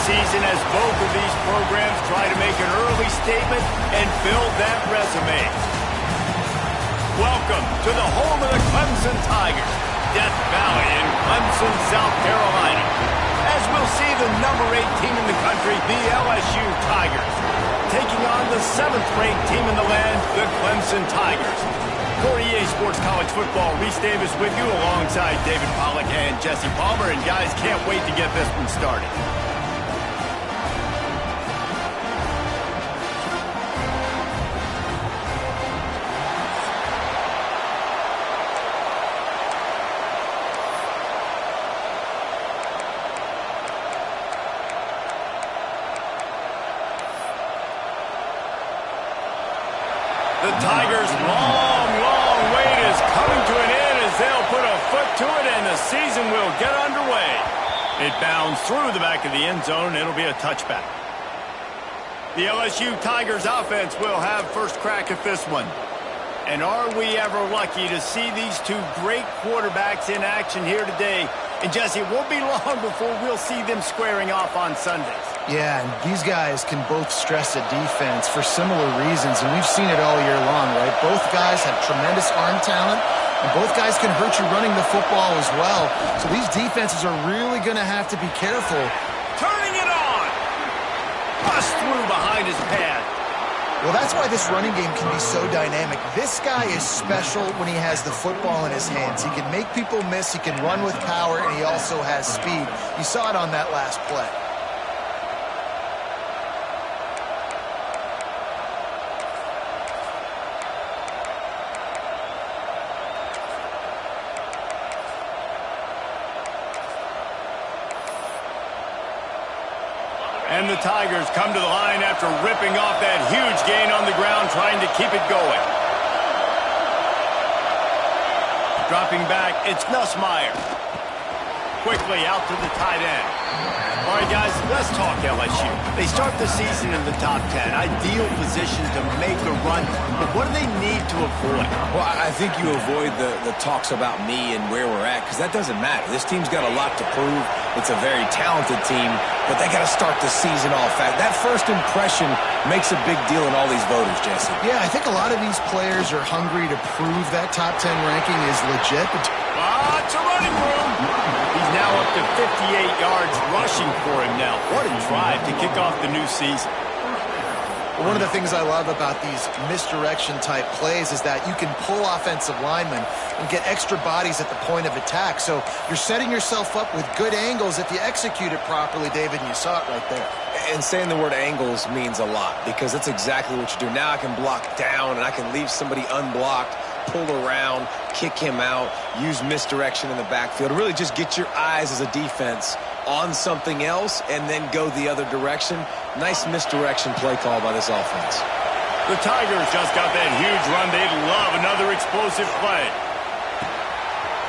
season as both of these programs try to make an early statement and build that resume. Welcome to the home of the Clemson Tigers, Death Valley in Clemson, South Carolina. As we'll see the number 8 team in the country, the LSU Tigers, taking on the 7th-ranked team in the land, the Clemson Tigers. For EA Sports College Football, Reese Davis with you alongside David Pollack and Jesse Palmer. And guys, can't wait to get this one started. The Tigers' long wait is coming to an end as they'll put a foot to it and the season will get underway. It bounds through the back of the end zone. It'll be a touchback. The LSU Tigers offense will have first crack at this one. And are we ever lucky to see these two great quarterbacks in action here today? And Jesse, it won't be long before we'll see them squaring off on Sundays. Yeah, and these guys can both stress a defense for similar reasons, and we've seen it all year long, right? Both guys have tremendous arm talent, and both guys can hurt you running the football as well. So these defenses are really going to have to be careful. Turning it on! Bust through behind his pad. Well, that's why this running game can be so dynamic. This guy is special when he has the football in his hands. He can make people miss, he can run with power, and he also has speed. You saw it on that last play. And the Tigers come to the line after ripping off that huge gain on the ground, trying to keep it going. Dropping back, it's Nussmeier. Quickly out to the tight end. All right, guys, let's talk LSU. They start the season in the top 10. Ideal position to make a run. But what do they need to avoid? Well, I think you avoid the talks about me and where we're at, because that doesn't matter. This team's got a lot to prove. It's a very talented team, but they got to start the season off fast. That first impression makes a big deal in all these voters, Jesse. Yeah, I think a lot of these players are hungry to prove that top 10 ranking is legit. It's a running room. He's now up to 58 yards rushing for him now. What a drive to kick off the new season. One of the things I love about these misdirection-type plays is that you can pull offensive linemen and get extra bodies at the point of attack. So you're setting yourself up with good angles if you execute it properly, David, and you saw it right there. And saying the word angles means a lot, because that's exactly what you do. Now I can block down, and I can leave somebody unblocked, pull around, kick him out, use misdirection in the backfield. Really just get your eyes as a defense on something else and then go the other direction. Nice misdirection play call by this offense. The Tigers just got that huge run. They'd love another explosive play.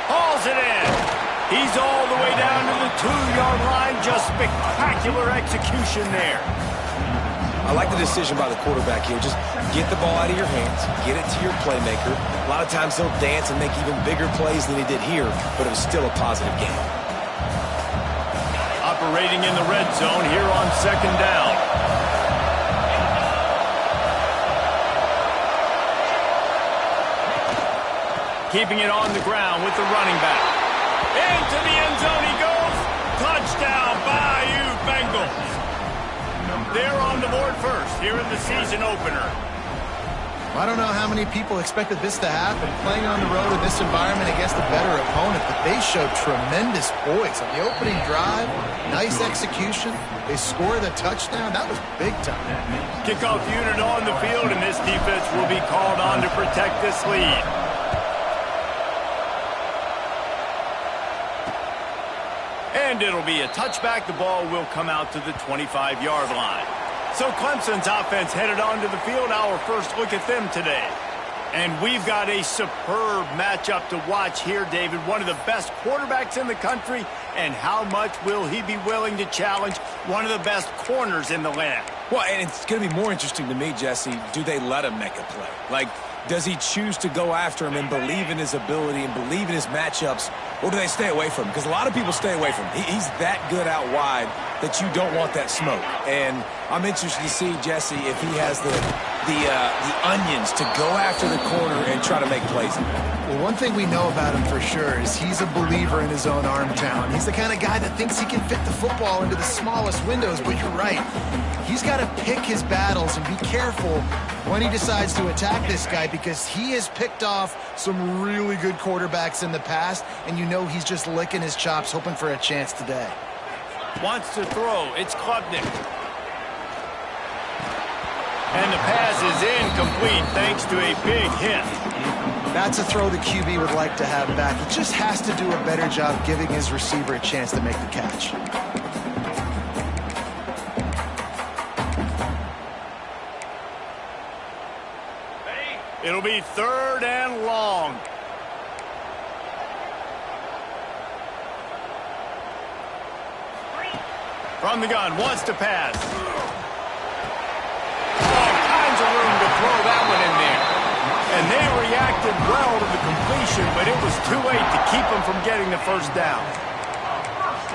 Hauls it in. He's all the way down to the 2-yard line. Just spectacular execution there. I like the decision by the quarterback here. Just get the ball out of your hands, get it to your playmaker. A lot of times he'll dance and make even bigger plays than he did here, but it was still a positive game. Operating in the red zone here on 2nd down. Keeping it on the ground with the running back. Into the end zone he goes. Touchdown, BayouBengals. They're on the board first here in the season opener. I don't know how many people expected this to happen, playing on the road in this environment against a better opponent, but they showed tremendous poise. On the opening drive, nice execution. They scored a touchdown. That was big time. Kickoff unit on the field, and this defense will be called on to protect this lead. And it'll be a touchback. The ball will come out to the 25-yard line. So Clemson's offense headed onto the field. Our first look at them today. And we've got a superb matchup to watch here, David. One of the best quarterbacks in the country. And how much will he be willing to challenge one of the best corners in the land? Well, and it's going to be more interesting to me, Jesse, do they let him make a play? Like, does he choose to go after him and believe in his ability and believe in his matchups, or do they stay away from him? Because a lot of people stay away from him. He's that good out wide that you don't want that smoke. And I'm interested to see, Jesse, if he has the onions to go after the corner and try to make plays. Well, one thing we know about him for sure is he's a believer in his own arm talent. He's the kind of guy that thinks he can fit the football into the smallest windows, but you're right. He's got to pick his battles and be careful when he decides to attack this guy, because he has picked off some really good quarterbacks in the past, and you know he's just licking his chops hoping for a chance today. Wants to throw. It's Klubnik. And the pass is incomplete thanks to a big hit. That's a throw the QB would like to have back. He just has to do a better job giving his receiver a chance to make the catch. It'll be 3rd and long. From the gun, wants to pass. All kinds of room to throw that one in there. And they reacted well to the completion, but it was too late to keep them from getting the first down.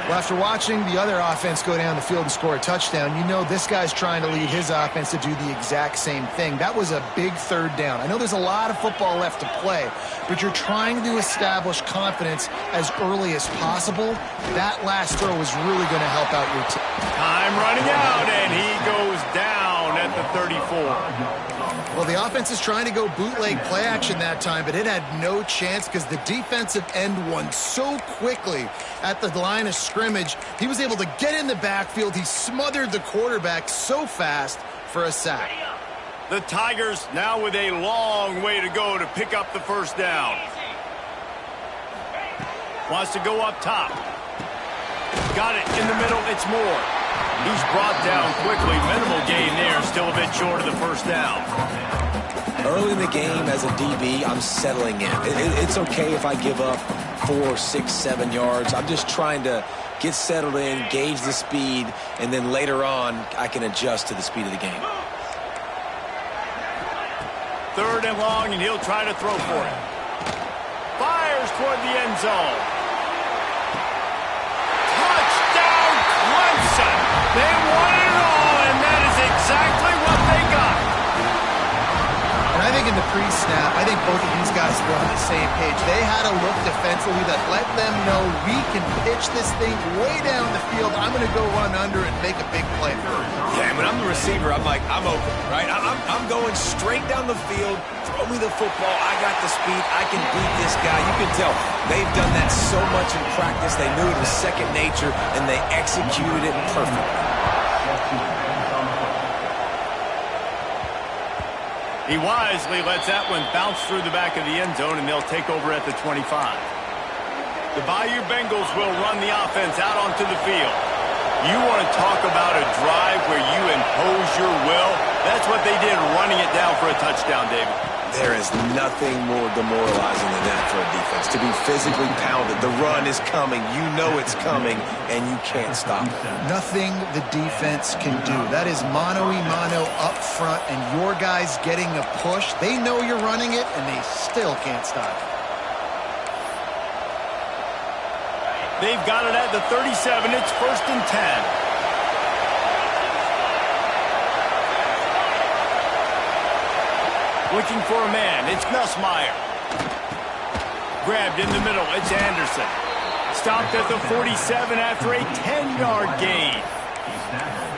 Well, after watching the other offense go down the field and score a touchdown, you know this guy's trying to lead his offense to do the exact same thing. That was a big 3rd down. I know there's a lot of football left to play, but you're trying to establish confidence as early as possible. That last throw was really going to help out your team. Time running out, and he goes down at the 34. Well, the offense is trying to go bootleg play action that time, but it had no chance because the defensive end won so quickly at the line of scrimmage. He was able to get in the backfield. He smothered the quarterback so fast for a sack. The Tigers now with a long way to go to pick up the first down. Wants to go up top. Got it in the middle. It's Moore. He's brought down quickly. Minimal gain there. Still a bit short of the first down. Early in the game as a DB, I'm settling in. It's okay if I give up 4, 6, 7 yards. I'm just trying to get settled in, gauge the speed, and then later on, I can adjust to the speed of the game. 3rd and long, and he'll try to throw for it. Fires toward the end zone. Touchdown, Clemson! They won it all, and that is exactly what they got. And I think in the pre-snap, I think both of these guys were on the same page. They had a look defensively that let them know we can pitch this thing way down the field. I'm going to go run under and make a big play for it. Yeah, when I'm the receiver, I'm like, I'm open, right? I'm going straight down the field. Throw me the football. I got the speed. I can beat this guy. You can tell they've done that so much in practice. They knew it was second nature, and they executed it perfectly. He wisely lets that one bounce through the back of the end zone, and they'll take over at the 25. The BayouBengals will run the offense out onto the field. You want to talk about a drive where you impose your will? That's what they did, running it down for a touchdown, David. There is nothing more demoralizing than that for a defense. To be physically pounded, the run is coming, you know it's coming, and you can't stop it. Nothing the defense can do. That is mano-a-mano up front, and your guys getting a push. They know you're running it, and they still can't stop it. They've got it at the 37. It's 1st and 10. Looking for a man. It's Nussmeier. Grabbed in the middle. It's Anderson. Stopped at the 47 after a 10-yard gain.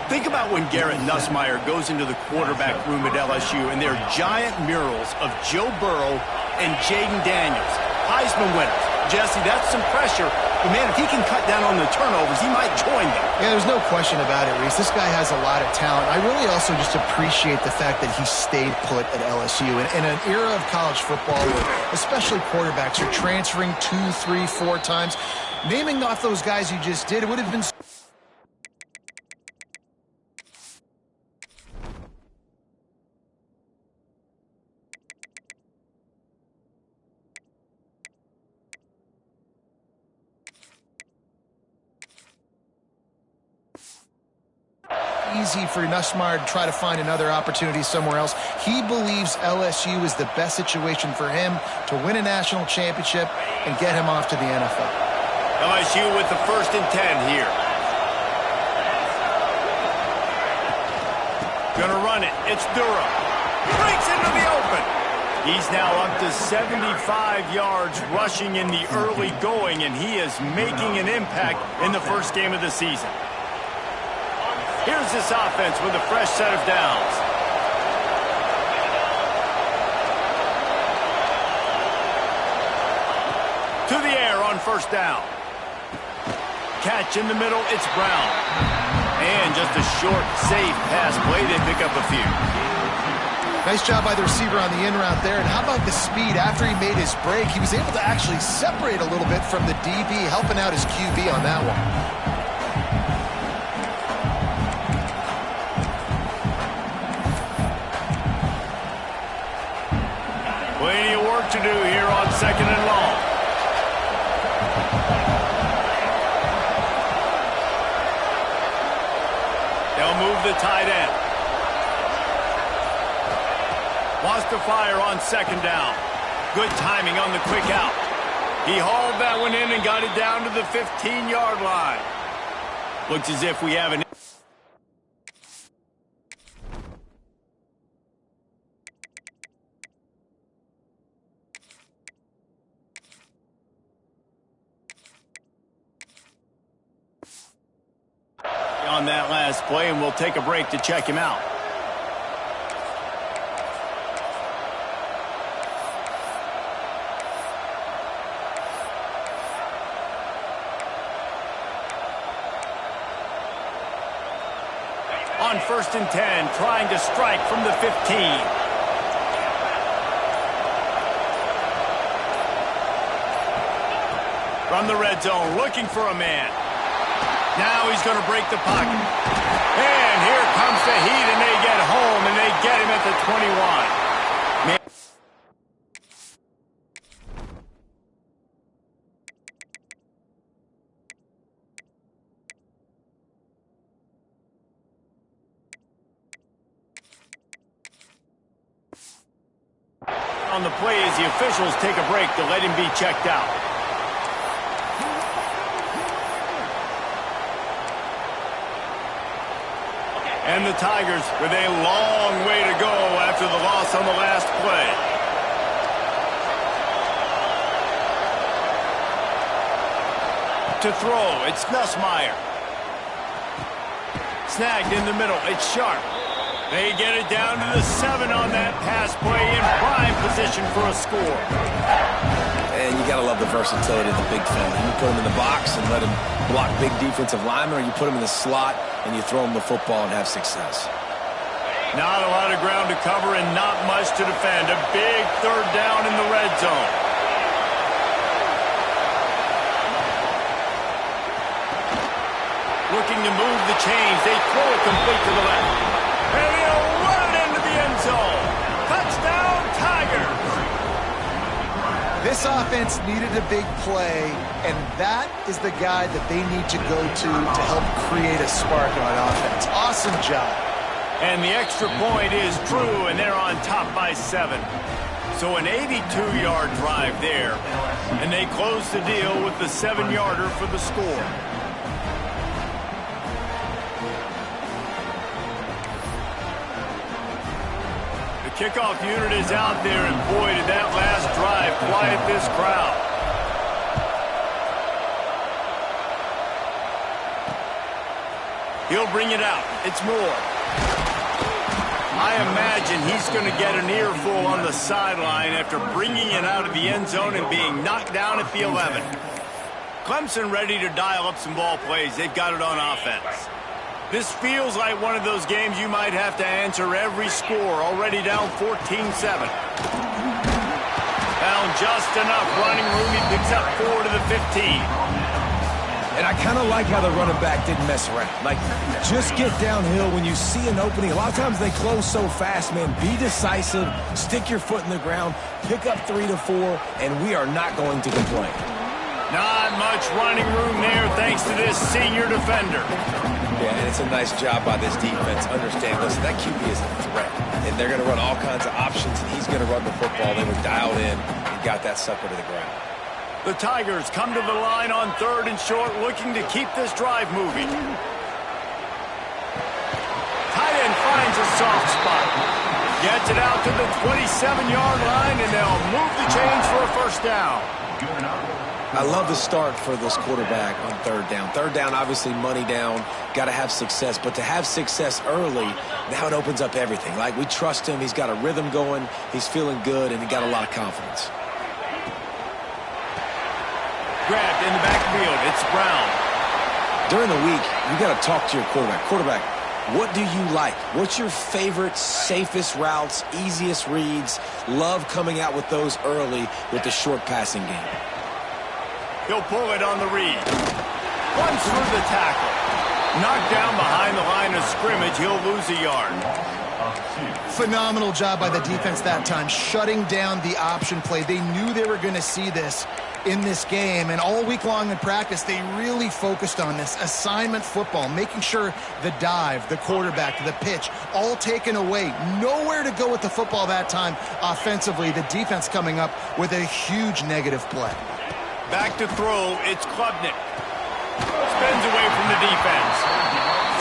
Think about when Garrett Nussmeier goes into the quarterback room at LSU, and there are giant murals of Joe Burrow and Jaden Daniels, Heisman winners. Jesse, that's some pressure. But, man, if he can cut down on the turnovers, he might join them. Yeah, there's no question about it, Reese. This guy has a lot of talent. I really also just appreciate the fact that he stayed put at LSU. In an era of college football where especially quarterbacks are transferring 2, 3, 4 times, naming off those guys you just did, it would have been easy for Nussmeier to try to find another opportunity somewhere else. He believes LSU is the best situation for him to win a national championship and get him off to the NFL. LSU with the 1st and 10 here. Gonna run it. It's Durham. Breaks into the open. He's now up to 75 yards rushing in the early going, and he is making an impact in the first game of the season. Here's this offense with a fresh set of downs. To the air on first down. Catch in the middle, it's Brown. And just a short, safe pass play. They pick up a few. Nice job by the receiver on the in route there. And how about the speed? After he made his break, he was able to actually separate a little bit from the DB, helping out his QB on that one. Plenty of work to do here on second and long. They'll move the tight end. Wants to fire on second down. Good timing on the quick out. He hauled that one in and got it down to the 15-yard line. Looks as if we have an... on that last play, and we'll take a break to check him out. On 1st and 10, trying to strike from the 15. From the red zone, looking for a man. Now he's going to break the pocket. And here comes the heat, and they get home, and they get him at the 21. Man. On the play as the officials take a break to let him be checked out. And the Tigers with a long way to go after the loss on the last play. To throw, it's Nussmeier. Snagged in the middle, it's Sharp. They get it down to the 7 on that pass play in prime position for a score. And you got to love the versatility of the big fella. You put him in the box and let him block big defensive linemen, or you put him in the slot and you throw him the football and have success. Not a lot of ground to cover and not much to defend. A big third down in the red zone. Looking to move the chains. They throw it complete to the left. And he'll run it into the end zone. Touchdown, Tigers. This offense needed a big play, and that is the guy that they need to go to help create a spark on offense. Awesome job. And the extra point is true, and they're on top by 7. So an 82-yard drive there, and they close the deal with the 7-yarder for the score. Kickoff unit is out there, and boy, did that last drive quiet this crowd. He'll bring it out. It's Moore. I imagine he's going to get an earful on the sideline after bringing it out of the end zone and being knocked down at the 11. Clemson ready to dial up some ball plays. They've got it on offense. This feels like one of those games you might have to answer every score. Already down 14-7. Found just enough running room. He picks up 4 to the 15. And I kind of like how the running back didn't mess around. Like, just get downhill when you see an opening. A lot of times they close so fast, man. Be decisive. Stick your foot in the ground. Pick up 3 to 4, and we are not going to complain. Not much running room there thanks to this senior defender. Yeah, and it's a nice job by this defense. Understand, listen, that QB is a threat. And they're going to run all kinds of options, and he's going to run the football. They were dialed in and got that sucker to the ground. The Tigers come to the line on 3rd and short, looking to keep this drive moving. Tight end finds a soft spot. Gets it out to the 27-yard line, and they'll move the chains for a first down. I love the start for this quarterback on third down. Third down, obviously money down, got to have success. But to have success early, now it opens up everything. Like, we trust him. He's got a rhythm going. He's feeling good, and he got a lot of confidence. Grabbed in the backfield. It's Brown. During the week, you got to talk to your quarterback. Quarterback, what do you like? What's your favorite, safest routes, easiest reads? Love coming out with those early with the short passing game. He'll pull it on the read. Runs through the tackle. Knocked down behind the line of scrimmage. He'll lose a yard. Phenomenal job by the defense that time, shutting down the option play. They knew they were going to see this in this game, and all week long in practice, they really focused on this assignment football, making sure the dive, the quarterback, the pitch, all taken away. Nowhere to go with the football that time offensively. The defense coming up with a huge negative play. Back to throw, it's Klubnik. Spins away from the defense.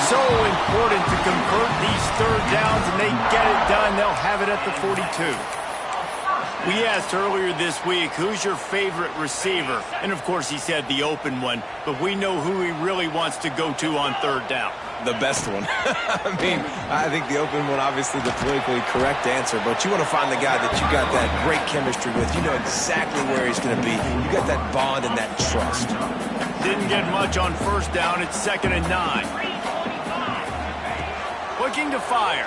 So important to convert these third downs, and they get it done. They'll have it at the 42. We asked earlier this week, who's your favorite receiver? And, of course, he said the open one, but we know who he really wants to go to on third down. The best one. I mean, I think the open one, obviously the politically correct answer, but you want to find the guy that you got that great chemistry with. You know exactly where he's going to be. You got that bond and that trust. Didn't get much on first down. It's 2nd and 9. Looking to fire.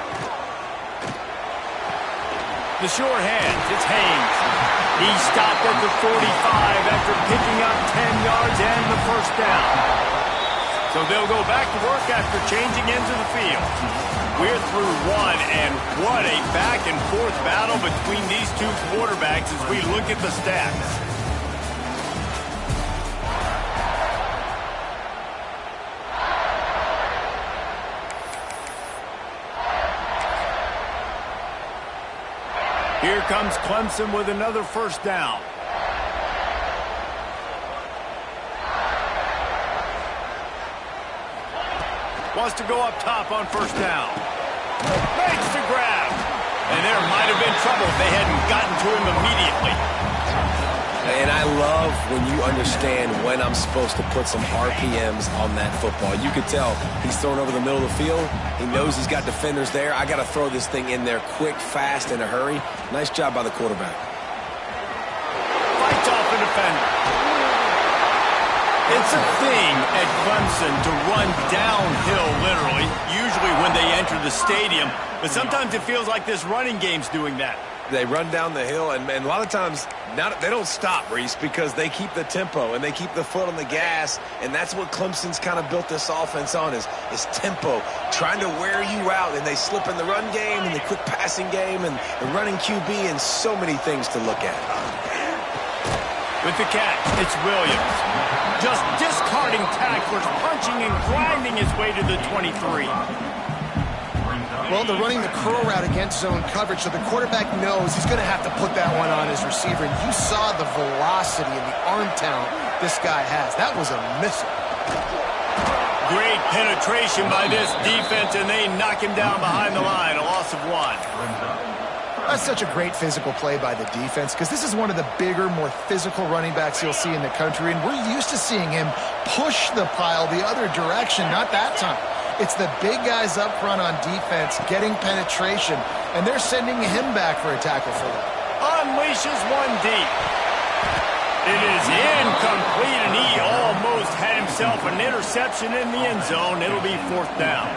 The short hands, it's Haynes. He stopped at the 45 after picking up 10 yards and the first down. So they'll go back to work after changing into the field. We're through one, and what a back-and-forth battle between these two quarterbacks as we look at the stats. Here comes Clemson with another first down. Wants to go up top on first down. Makes the grab. And there might have been trouble if they hadn't gotten to him immediately. And I love when you understand when I'm supposed to put some RPMs on that football. You could tell he's thrown over the middle of the field. He knows he's got defenders there. I got to throw this thing in there quick, fast, in a hurry. Nice job by the quarterback. Fights off the defender. It's a thing at Clemson to run downhill, literally, usually when they enter the stadium. But sometimes it feels like this running game's doing that. They run down the hill, and a lot of times they don't stop, Reese, because they keep the tempo and they keep the foot on the gas, and that's what Clemson's kind of built this offense on is tempo, trying to wear you out, and they slip in the run game and the quick passing game and the running QB and so many things to look at. With the catch, it's Williams. Just discarding tacklers, punching and grinding his way to the 23. Well, they're running the curl route against zone coverage, so the quarterback knows he's going to have to put that one on his receiver. And you saw the velocity and the arm talent this guy has. That was a missile. Great penetration by this defense, and they knock him down behind the line. A loss of 1. That's such a great physical play by the defense because this is one of the bigger, more physical running backs you'll see in the country, and we're used to seeing him push the pile the other direction. Not that time. It's the big guys up front on defense getting penetration, and they're sending him back for a tackle for them. Unleashes one deep. It is incomplete, and he almost had himself an interception in the end zone. It'll be 4th down.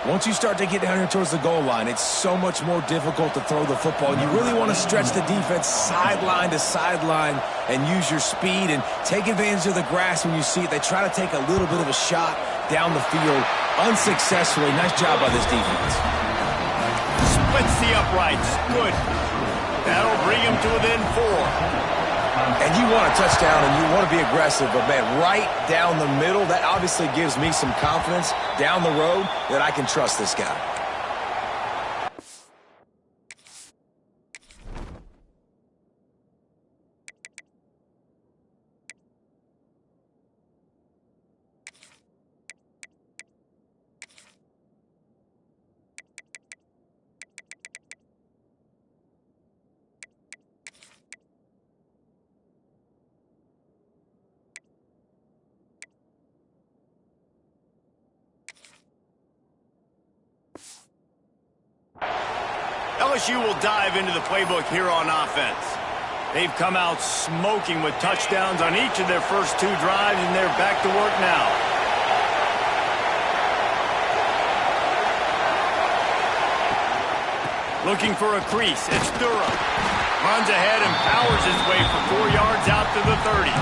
Once you start to get down here towards the goal line, it's so much more difficult to throw the football. And you really want to stretch the defense sideline to sideline and use your speed and take advantage of the grass when you see it. They try to take a little bit of a shot down the field unsuccessfully. Nice job by this defense. Splits the uprights. Good. That'll bring him to within 4. And you want a touchdown and you want to be aggressive, but, man, right down the middle, that obviously gives me some confidence down the road that I can trust this guy. LSU will dive into the playbook here on offense. They've come out smoking with touchdowns on each of their first 2 drives, and they're back to work now. Looking for a crease. It's Durham. Runs ahead and powers his way for 4 yards out to the 30.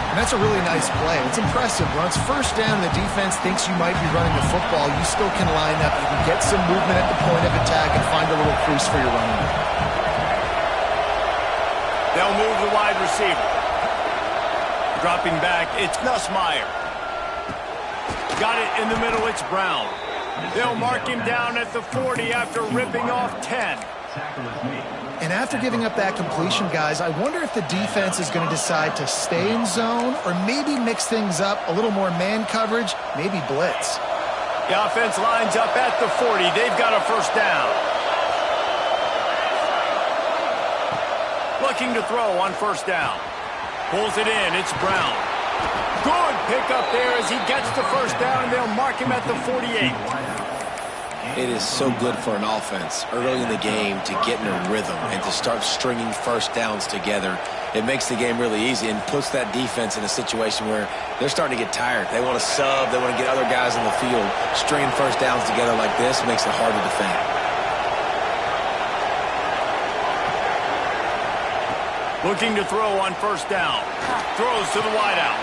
And that's a really nice play. It's impressive. Once first down, the defense thinks you might be running the football. You still can line up. You can get some movement at the point of attack and find a little crease for your running back. They'll move the wide receiver. Dropping back, it's Nussmeier. Got it in the middle, it's Brown. They'll mark him down at the 40 after ripping off 10. And after giving up that completion, guys, I wonder if the defense is going to decide to stay in zone or maybe mix things up, a little more man coverage, maybe blitz. The offense lines up at the 40. They've got a first down. Looking to throw on first down. Pulls it in. It's Brown. Good pickup there as he gets the first down, and they'll mark him at the 48. It is so good for an offense early in the game to get in a rhythm and to start stringing first downs together. It makes the game really easy and puts that defense in a situation where they're starting to get tired. They want to sub. They want to get other guys in the field. Stringing first downs together like this makes it hard to defend. Looking to throw on first down. Throws to the wideout.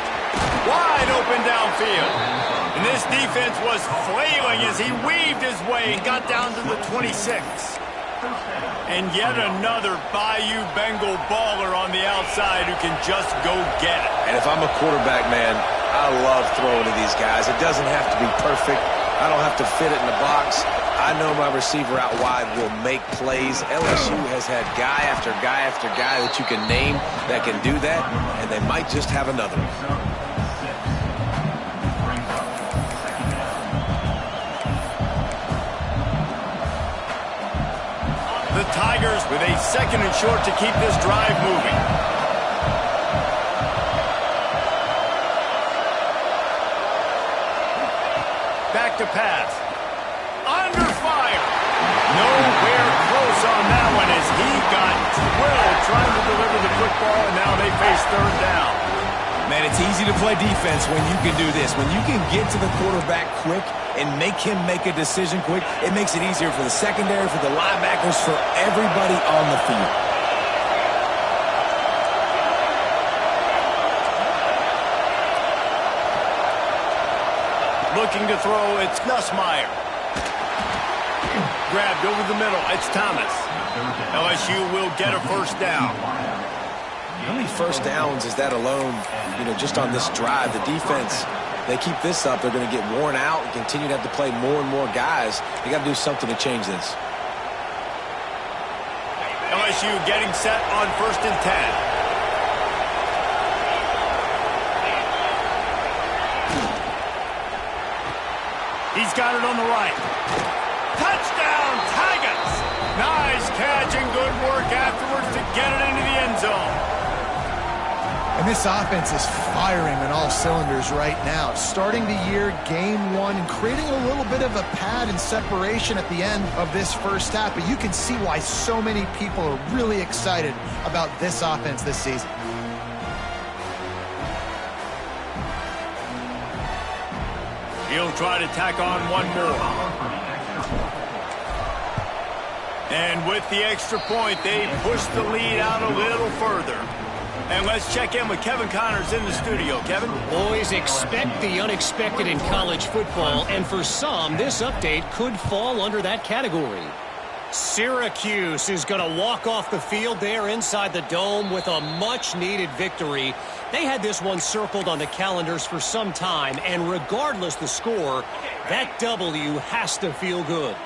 Wide open downfield. And this defense was flailing as he weaved his way and got down to the 26. And yet another BayouBengal baller on the outside who can just go get it. And if I'm a quarterback, man, I love throwing to these guys. It doesn't have to be perfect. I don't have to fit it in the box. I know my receiver out wide will make plays. LSU has had guy after guy after guy that you can name that can do that, and they might just have another one. The Tigers with a second and short to keep this drive moving. Back to pass. Under fire. Nowhere close on that one as he got drilled trying to deliver the football, and now they face third down. Man, it's easy to play defense when you can do this. When you can get to the quarterback quick and make him make a decision quick, it makes it easier for the secondary, for the linebackers, for everybody on the field. Looking to throw, it's Nussmeier. Grabbed over the middle, it's Thomas. LSU will get a first down. How many first downs is that alone, just on this drive? The defense, they keep this up, they're going to get worn out and continue to have to play more and more guys. They got to do something to change this. LSU getting set on first and 10. He's got it on the right. Touchdown, Tigers! Nice catch and good work afterwards to get it into the end zone. And this offense is firing on all cylinders right now. Starting the year, game one, and creating a little bit of a pad and separation at the end of this first half. But you can see why so many people are really excited about this offense this season. He'll try to tack on one more. And with the extra point, they push the lead out a little further. And let's check in with Kevin Connors in the studio. Kevin? Boys, expect the unexpected in college football, and for some, this update could fall under that category. Syracuse is going to walk off the field there inside the dome with a much-needed victory. They had this one circled on the calendars for some time, and regardless the score, that W has to feel good.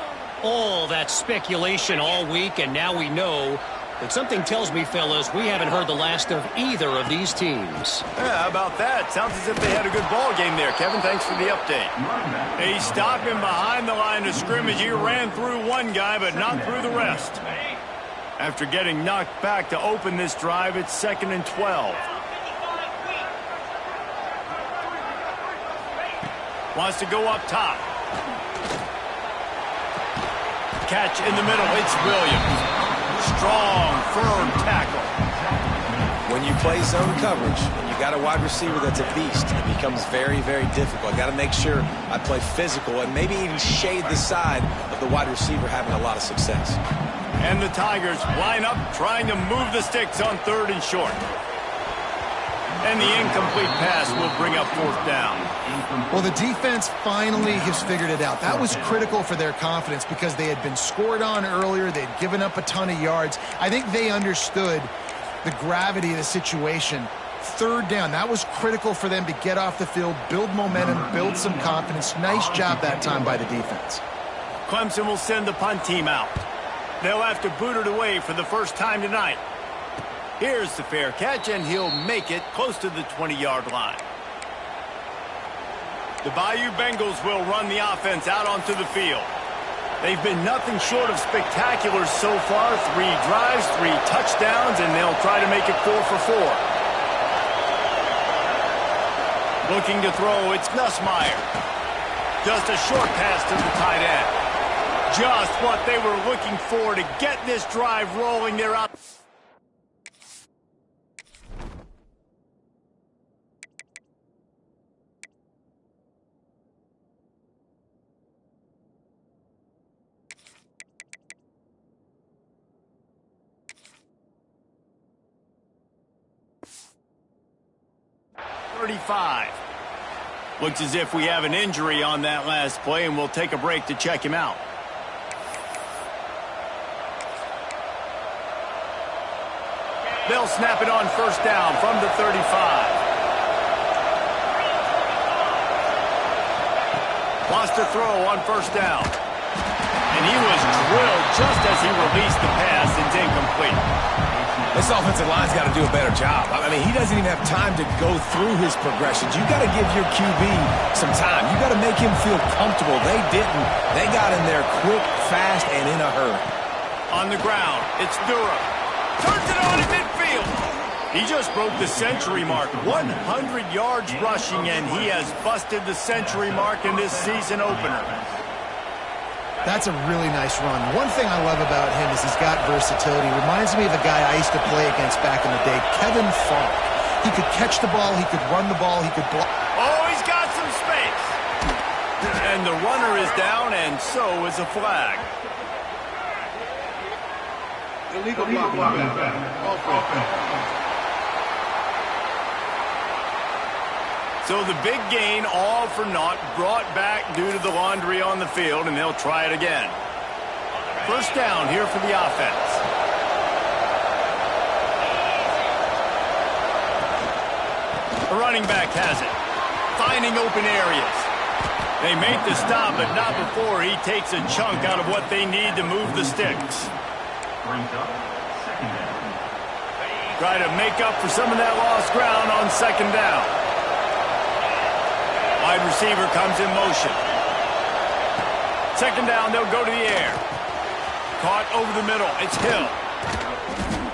All that speculation all week, and now we know. But something tells me, fellas, we haven't heard the last of either of these teams. Yeah, how about that? Sounds as if they had a good ball game there, Kevin. Thanks for the update. They stopped him behind the line of scrimmage. He ran through one guy, but not through the rest. After getting knocked back to open this drive, it's 2nd and 12. Wants to go up top. catch in the middle. It's Williams. Strong, firm tackle. When you play zone coverage and you got a wide receiver that's a beast, it becomes very, very difficult. I got to make sure I play physical and maybe even shade the side of the wide receiver having a lot of success. And the Tigers line up trying to move the sticks on 3rd and short. And the incomplete pass will bring up 4th down. Well, the defense finally has figured it out. That was critical for their confidence because they had been scored on earlier. They had given up a ton of yards. I think they understood the gravity of the situation. 3rd down, that was critical for them to get off the field, build momentum, build some confidence. Nice job that time by the defense. Clemson will send the punt team out. They'll have to boot it away for the first time tonight. Here's the fair catch, and he'll make it close to the 20-yard line. The BayouBengals will run the offense out onto the field. They've been nothing short of spectacular so far. 3 drives, 3 touchdowns, and they'll try to make it 4 for 4. Looking to throw, it's Nussmeier. Just a short pass to the tight end. Just what they were looking for to get this drive rolling. They're out. Looks as if we have an injury on that last play, and we'll take a break to check him out. They'll snap it on 1st down from the 35. Lost a throw on 1st down. And he was drilled just as he released the pass. It's incomplete. This offensive line's got to do a better job. I mean, he doesn't even have time to go through his progressions. You got to give your QB some time. You got to make him feel comfortable. They didn't. They got in there quick, fast, and in a hurry. On the ground, it's Durham. Turns it on in midfield. He just broke the century mark. 100 yards rushing, and he has busted the century mark in this season opener. That's a really nice run. One thing I love about him is he's got versatility. Reminds me of a guy I used to play against back in the day, Kevin Falk. He could catch the ball, he could run the ball, he could block. Oh, he's got some space. And the runner is down, and so is a flag. Illegal blocking. So the big gain, all for naught, brought back due to the laundry on the field, and they'll try it again. 1st down here for the offense. The running back has it. Finding open areas. They make the stop, but not before he takes a chunk out of what they need to move the sticks. Try to make up for some of that lost ground on 2nd down. Wide receiver comes in motion. 2nd down, they'll go to the air. Caught over the middle. It's Hill.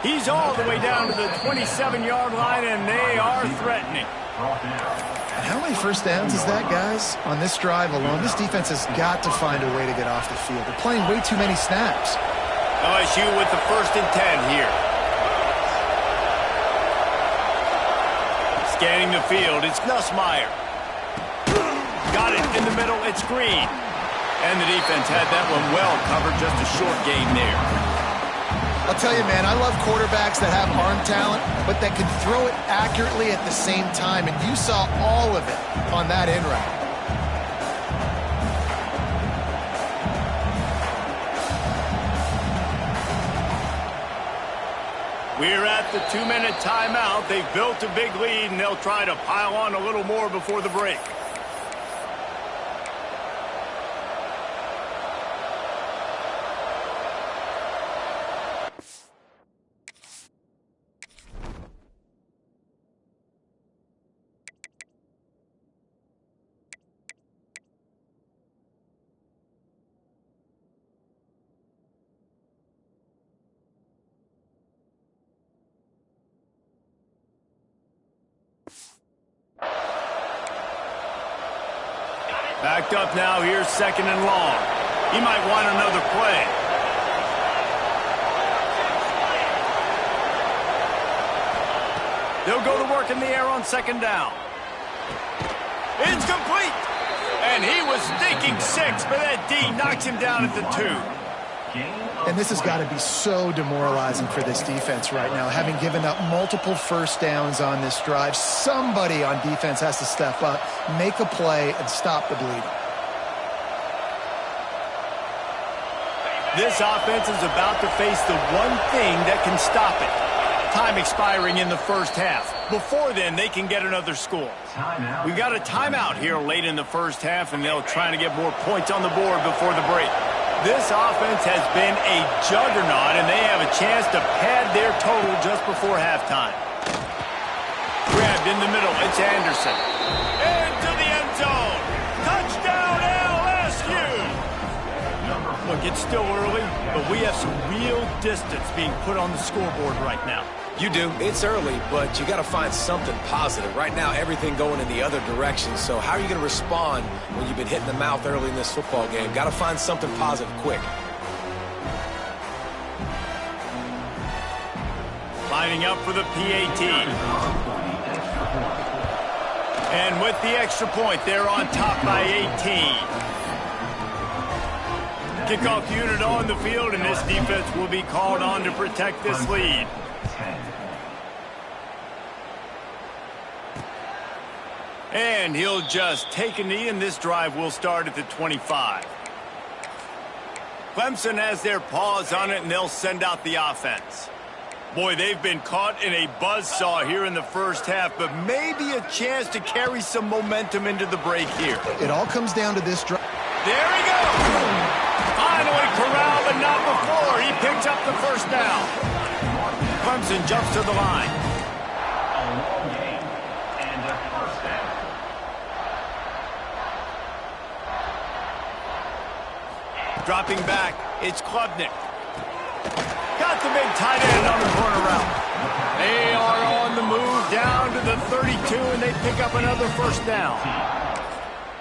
He's all the way down to the 27-yard line, and they are threatening. And how many 1st downs is that, guys? On this drive alone, this defense has got to find a way to get off the field. They're playing way too many snaps. LSU with the 1st and 10 here. Scanning the field, it's Nussmeier. Got it in the middle, it's Green. And the defense had that one well covered, just a short gain there. I'll tell you, man, I love quarterbacks that have arm talent, but that can throw it accurately at the same time, and you saw all of it on that in route. We're at the 2-minute timeout. They've built a big lead, and they'll try to pile on a little more before the break. Backed up now, here's 2nd and long. He might want another play. They'll go to work in the air on second down. It's complete. And he was thinking 6, but that D knocks him down at the 2. And this has got to be so demoralizing for this defense right now, having given up multiple first downs on this drive. Somebody on defense has to step up, make a play, and stop the bleeding. This offense is about to face the one thing that can stop it. Time expiring in the first half. Before then, they can get another score. We got a timeout here late in the first half, and they'll try to get more points on the board before the break. This offense has been a juggernaut, and they have a chance to pad their total just before halftime. Grabbed in the middle. It's Anderson. Into the end zone. Touchdown, LSU! Look, it's still early, but we have some real distance being put on the scoreboard right now. You do. It's early, but you got to find something positive. Right now, everything going in the other direction. So how are you going to respond when you've been hit in the mouth early in this football game? Got to find something positive quick. Lining up for the PAT. And with the extra point, they're on top by 18. Kickoff unit on the field, and this defense will be called on to protect this lead. And he'll just take a knee, and this drive will start at the 25. Clemson has their paws on it, and they'll send out the offense. Boy, they've been caught in a buzzsaw here in the first half, but maybe a chance to carry some momentum into the break here. It all comes down to this drive. There he goes! Finally corralled, but not before. He picks up the first down. Clemson jumps to the line. Dropping back, it's Klubnik. Got the big tight end on the corner route. They are on the move down to the 32, and they pick up another first down.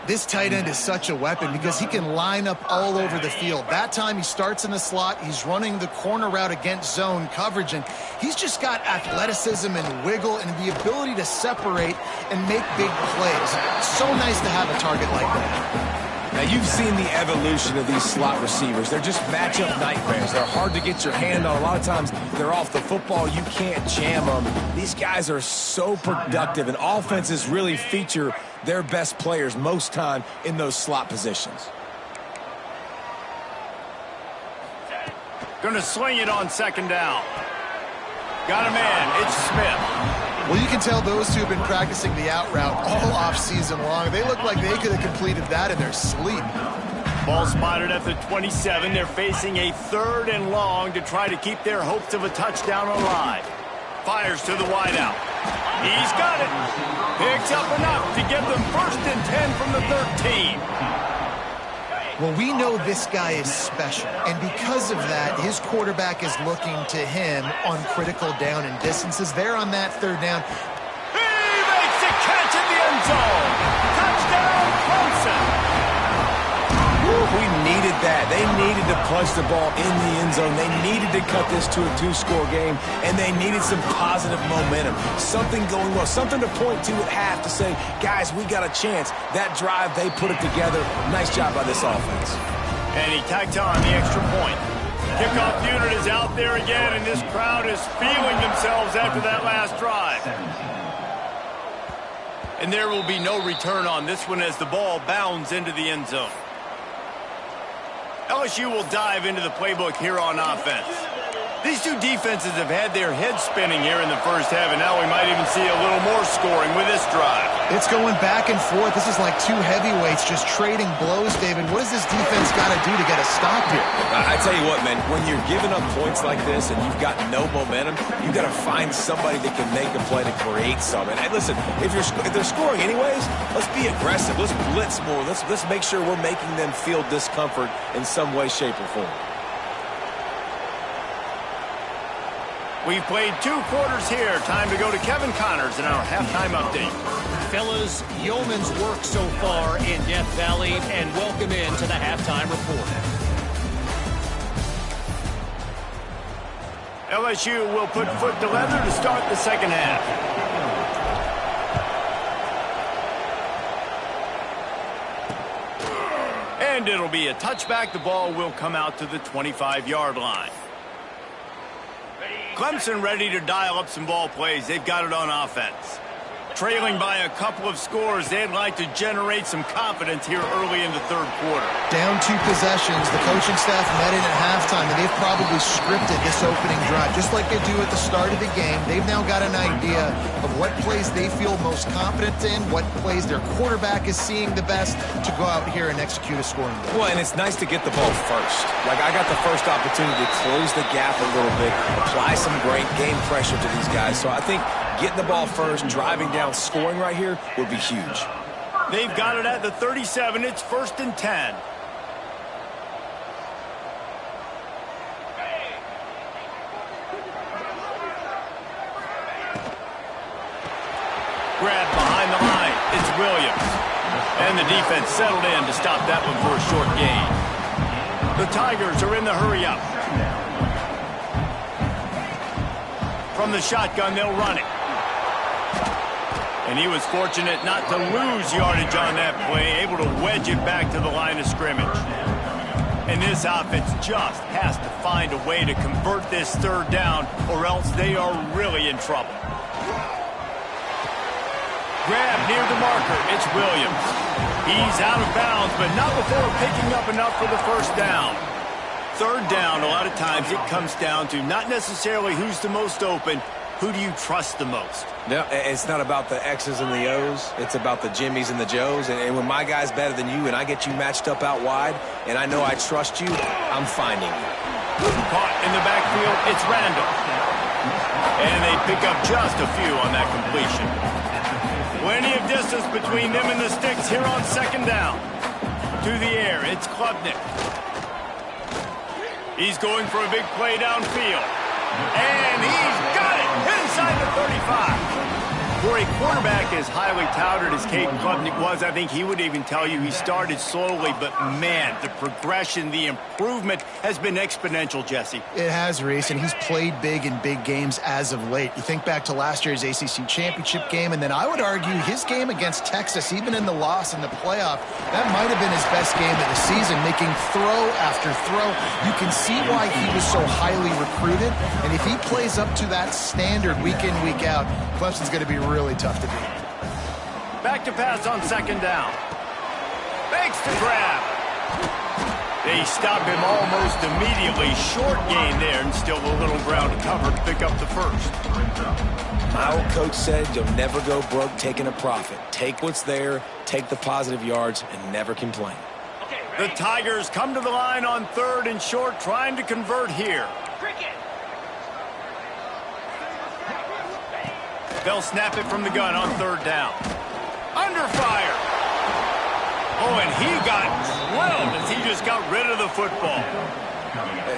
This tight end is such a weapon because he can line up all over the field. That time he starts in the slot. He's running the corner route against zone coverage, and he's just got athleticism and wiggle and the ability to separate and make big plays. It's so nice to have a target like that. Now, you've seen the evolution of these slot receivers. They're just matchup nightmares. They're hard to get your hand on. A lot of times, they're off the football. You can't jam them. These guys are so productive, and offenses really feature their best players most time in those slot positions. Going to sling it on second down. Got a man. It's Smith. Well, you can tell those two have been practicing the out route all off season long. They look like they could have completed that in their sleep. Ball spotted at the 27. They're facing a 3rd and long to try to keep their hopes of a touchdown alive. Fires to the wideout. He's got it. Picks up enough to get them 1st and 10 from the 13. Well, we know this guy is special, and because of that, his quarterback is looking to him on critical down and distances. They're on that 3rd down. He makes a catch in the end zone. Touchdown, Clemson. We needed that. They needed to punch the ball in the end zone. They needed to cut this to a 2-score game, and they needed some positive momentum. Something going well, something to point to at half to say, guys, we got a chance. That drive, they put it together. Nice job by this offense. And he tacked on the extra point. Kickoff unit is out there again, and this crowd is feeling themselves after that last drive. And there will be no return on this one as the ball bounds into the end zone. LSU will dive into the playbook here on offense. These two defenses have had their heads spinning here in the first half, and now we might even see a little more scoring with this drive. It's going back and forth. This is like two heavyweights just trading blows, David. What does this defense got to do to get a stop here? I tell you what, man, when you're giving up points like this and you've got no momentum, you've got to find somebody that can make a play to create something. And listen, if they're scoring anyways, let's be aggressive. Let's blitz more. Let's make sure we're making them feel discomfort in some way, shape, or form. We've played 2 quarters here. Time to go to Kevin Connors in our halftime update. Fellas, yeoman's work so far in Death Valley, and welcome into the halftime report. LSU will put foot to leather to start the second half. And it'll be a touchback. The ball will come out to the 25-yard line. Clemson ready to dial up some ball plays. They've got it on offense. Trailing by a couple of scores, they'd like to generate some confidence here early in the third quarter. Down 2 possessions, the coaching staff met in at halftime, and they've probably scripted this opening drive, just like they do at the start of the game. They've now got an idea of what plays they feel most confident in, what plays their quarterback is seeing the best to go out here and execute a scoring drive. Well, and it's nice to get the ball first. Like, I got the first opportunity to close the gap a little bit, apply some great game pressure to these guys. So I think getting the ball first, driving down, scoring right here would be huge. They've got it at the 37. It's 1st and 10. Grab behind the line. It's Williams. And the defense settled in to stop that one for a short gain. The Tigers are in the hurry-up. From the shotgun, they'll run it. And he was fortunate not to lose yardage on that play, able to wedge it back to the line of scrimmage. And this offense just has to find a way to convert this third down, or else they are really in trouble. Grab near the marker. It's Williams. He's out of bounds, but not before picking up enough for the first down. Third down, a lot of times it comes down to not necessarily who's the most open, who do you trust the most? No, it's not about the X's and the O's. It's about the Jimmies and the Joes. And when my guy's better than you and I get you matched up out wide and I know I trust you, I'm finding you. Caught in the backfield, it's Randall. And they pick up just a few on that completion. Plenty of distance between them and the sticks here on second down. To the air, it's Klubnik. He's going for a big play downfield. And he's got it inside the 35. For a quarterback as highly touted as Caden Klubnik was, I think he would even tell you he started slowly, but man, the progression, the improvement has been exponential, Jesse. It has, Reese, and he's played big in big games as of late. You think back to last year's ACC championship game, and then I would argue his game against Texas, even in the loss in the playoff, that might have been his best game of the season, making throw after throw. You can see why he was so highly recruited, and if he plays up to that standard week in, week out, Clemson's going to be really tough to beat. Back to pass on second down. Fakes to grab. They stop him almost immediately. Short gain there, and still a little ground to cover to pick up the first. My old coach said you'll never go broke taking a profit. Take what's there, take the positive yards, and never complain. The Tigers come to the line on third and short, trying to convert here. They'll snap it from the gun on third down. Under fire. Oh, and he got drilled as he just got rid of the football.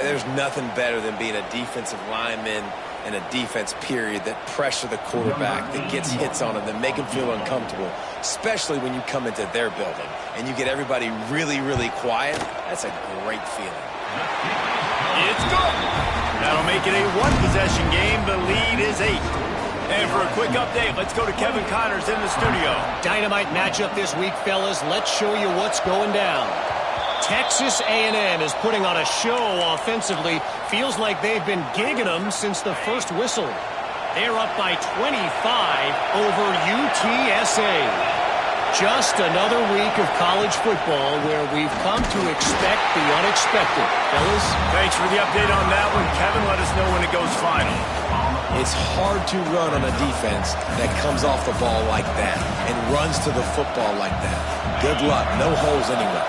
There's nothing better than being a defensive lineman and a defense period that pressure the quarterback, that gets hits on him, that make him feel uncomfortable, especially when you come into their building and you get everybody really, really quiet. That's a great feeling. It's good. That'll make it a one-possession game. The lead is 8. And for a quick update, let's go to Kevin Connors in the studio. Dynamite matchup this week, fellas. Let's show you what's going down. Texas A&M is putting on a show offensively. Feels like they've been gigging them since the first whistle. They're up by 25 over UTSA. Just another week of college football where we've come to expect the unexpected. Fellas? Thanks for the update on that one. Kevin, let us know when it goes final. It's hard to run on a defense that comes off the ball like that and runs to the football like that. Good luck. No holes anywhere.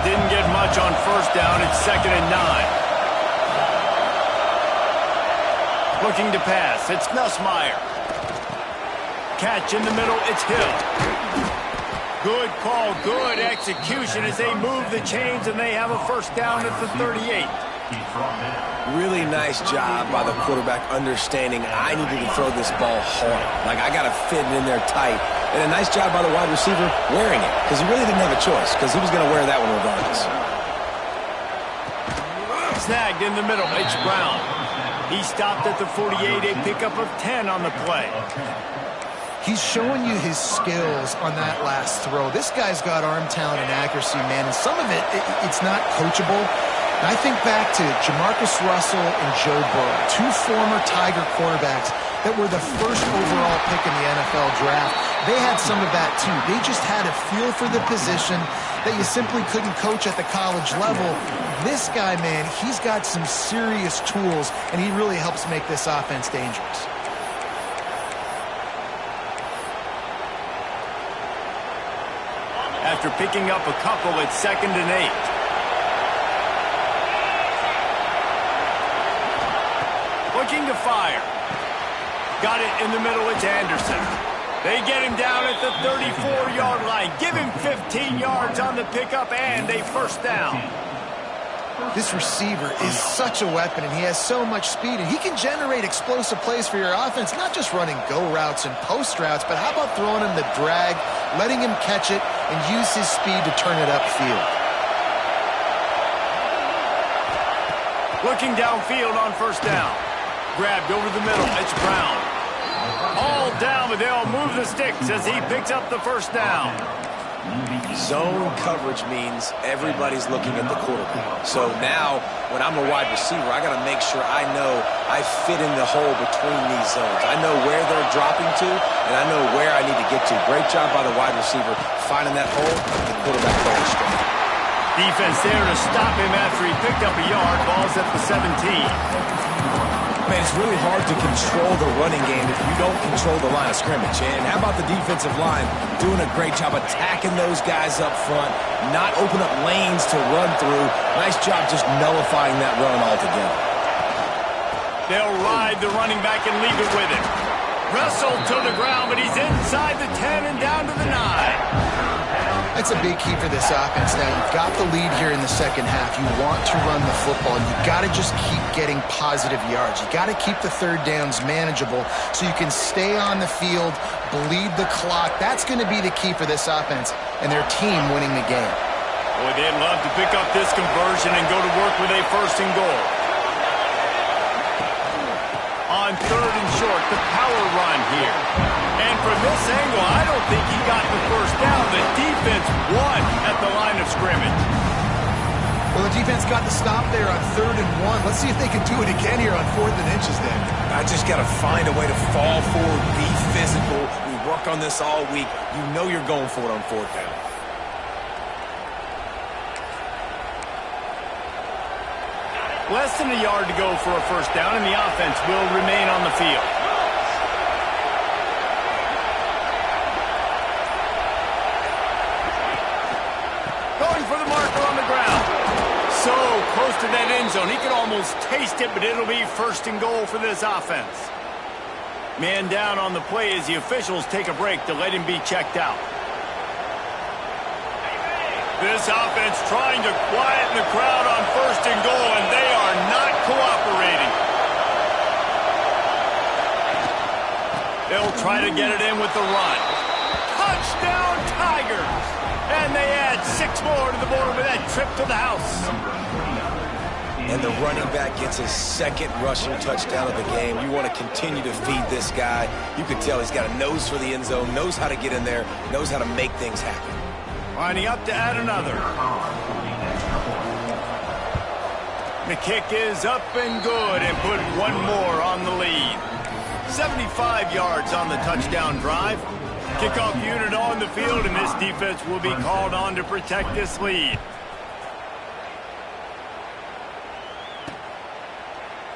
Didn't get much on first down. It's 2nd and 9. Looking to pass. It's Nussmeier. Catch in the middle. It's Hill. Good call. Good execution as they move the chains and they have a first down at the 38. Really nice job by the quarterback understanding I needed to throw this ball hard. Like, I got to fit it in there tight. And a nice job by the wide receiver wearing it, because he really didn't have a choice, because he was going to wear that one regardless. Snagged in the middle. It's Brown. He stopped at the 48, a pickup of 10 on the play. He's showing you his skills on that last throw. This guy's got arm talent and accuracy, man, and some of it's not coachable. And I think back to Jamarcus Russell and Joe Burrow, two former Tiger quarterbacks that were the first overall pick in the NFL draft. They had some of that, too. They just had a feel for the position that you simply couldn't coach at the college level. This guy, man, he's got some serious tools, and he really helps make this offense dangerous. After picking up a couple, it's 2nd and 8. Looking to fire. Got it in the middle. It's Anderson. They get him down at the 34-yard line. Give him 15 yards on the pickup and a first down. This receiver is such a weapon, and he has so much speed, and he can generate explosive plays for your offense, not just running go routes and post routes, but how about throwing him the drag, letting him catch it, and use his speed to turn it upfield. Looking downfield on first down. Grabbed over the middle. It's Brown. All down, but they'll move the sticks as he picks up the first down. Zone coverage means everybody's looking at the quarterback. So now, when I'm a wide receiver, I got to make sure I know I fit in the hole between these zones. I know where they're dropping to, and I know where I need to get to. Great job by the wide receiver finding that hole, the quarterback going straight. Defense there to stop him after he picked up a yard. Ball's at the 17. Man, it's really hard to control the running game if you don't control the line of scrimmage. And how about the defensive line doing a great job attacking those guys up front, not open up lanes to run through. Nice job just nullifying that run altogether. They'll ride the running back and leave it with him. Wrestled to the ground, but he's inside the 10 and down to the 9. That's a big key for this offense. Now, you've got the lead here in the second half. You want to run the football. You've got to just keep getting positive yards. You've got to keep the third downs manageable so you can stay on the field, bleed the clock. That's going to be the key for this offense and their team winning the game. Boy, they'd love to pick up this conversion and go to work with a 1st and goal. On 3rd and short, the power run here. And from this angle, I don't think he got the first down. The defense won at the line of scrimmage. Well, the defense got the stop there on 3rd and 1. Let's see if they can do it again here on 4th and inches then. I just got to find a way to fall forward, be physical. We work on this all week. You know you're going for it on 4th down. Less than a yard to go for a first down, and the offense will remain on the field. Going for the marker on the ground. So close to that end zone. He could almost taste it, but it'll be 1st and goal for this offense. Man down on the play as the officials take a break to let him be checked out. This offense trying to quieten the crowd on 1st and goal, and they are not cooperating. They'll try to get it in with the run. Touchdown, Tigers! And they add 6 more to the board with that trip to the house. And the running back gets his 2nd rushing touchdown of the game. You want to continue to feed this guy. You can tell he's got a nose for the end zone, knows how to get in there, knows how to make things happen. Lining up to add another. The kick is up and good and put 1 more on the lead. 75 yards on the touchdown drive. Kickoff unit on the field, and this defense will be called on to protect this lead.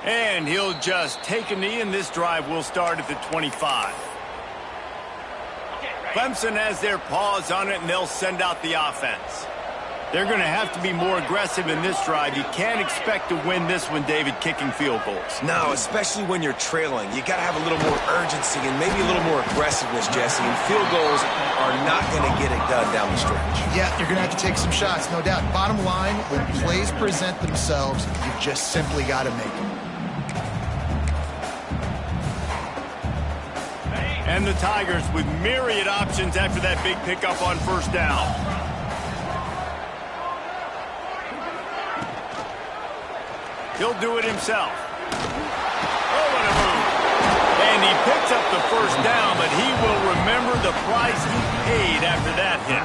And he'll just take a knee, and this drive will start at the 25. Clemson has their paws on it, and they'll send out the offense. They're going to have to be more aggressive in this drive. You can't expect to win this one, David, kicking field goals. No, especially when you're trailing. You got to have a little more urgency and maybe a little more aggressiveness, Jesse. And field goals are not going to get it done down the stretch. Yeah, you're going to have to take some shots, no doubt. Bottom line, when plays present themselves, you just simply got to make them. And the Tigers with myriad options after that big pickup on 1st down. He'll do it himself. He picks up the first down, but he will remember the price he paid after that hit.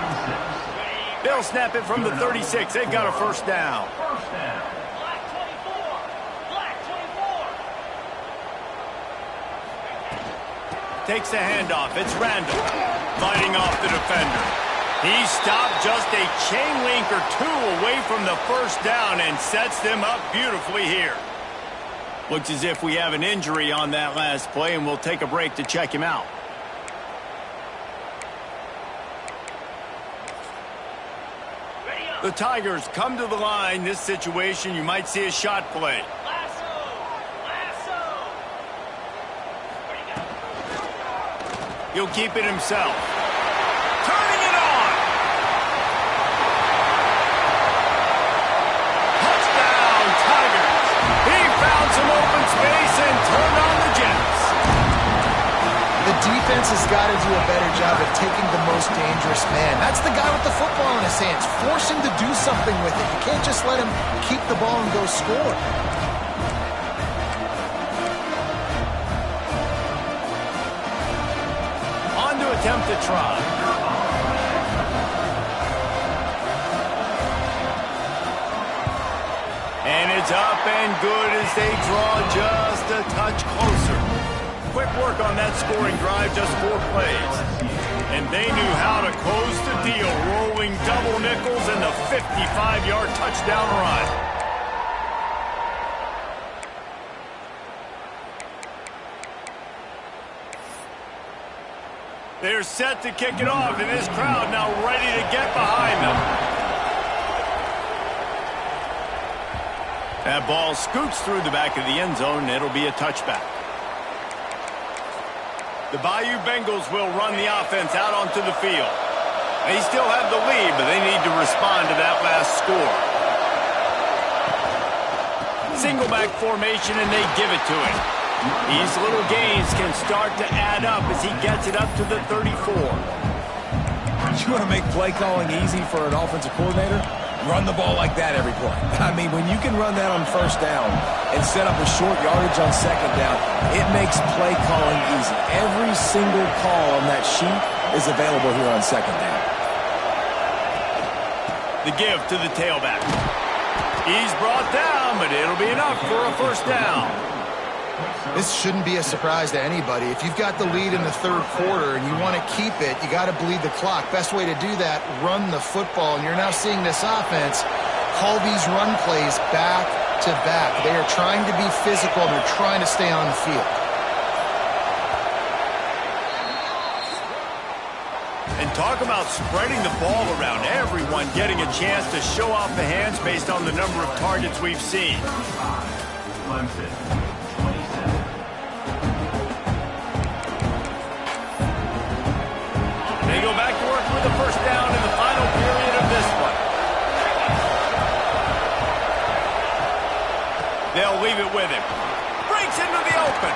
They'll snap it from the 36. They've got a first down. Takes the handoff. It's Randall fighting off the defender. He stopped just a chain link or two away from the first down and sets them up beautifully here. Looks as if we have an injury on that last play, and we'll take a break to check him out. The Tigers come to the line. This situation, you might see a shot play. He'll keep it himself. Turning it on. Touchdown, Tigers. He found some open space and turned on the Jets. The defense has got to do a better job of taking the most dangerous man. That's the guy with the football in his hands. Force him to do something with it. You can't just let him keep the ball and go score. Attempt to try. And it's up and good as they draw just a touch closer. Quick work on that scoring drive, just 4 plays. And they knew how to close the deal, rolling double nickels and the 55-yard touchdown run. They're set to kick it off, and this crowd now ready to get behind them. That ball scoots through the back of the end zone, and it'll be a touchback. The BayouBengals will run the offense out onto the field. They still have the lead, but they need to respond to that last score. Single back formation, and they give it to him. These little gains can start to add up as he gets it up to the 34. You want to make play calling easy for an offensive coordinator? Run the ball like that every play. I mean, when you can run that on first down and set up a short yardage on second down, it makes play calling easy. Every single call on that sheet is available here on second down. The give to the tailback. He's brought down, but it'll be enough for a first down. This shouldn't be a surprise to anybody. If you've got the lead in the third quarter and you want to keep it, you got to bleed the clock. Best way to do that, run the football. And you're now seeing this offense call these run plays back to back. They are trying to be physical. They're trying to stay on the field. And talk about spreading the ball around. Everyone getting a chance to show off the hands based on the number of targets we've seen. Clemson. They go back to work with the first down in the final period of this one. They'll leave it with him. Breaks into the open.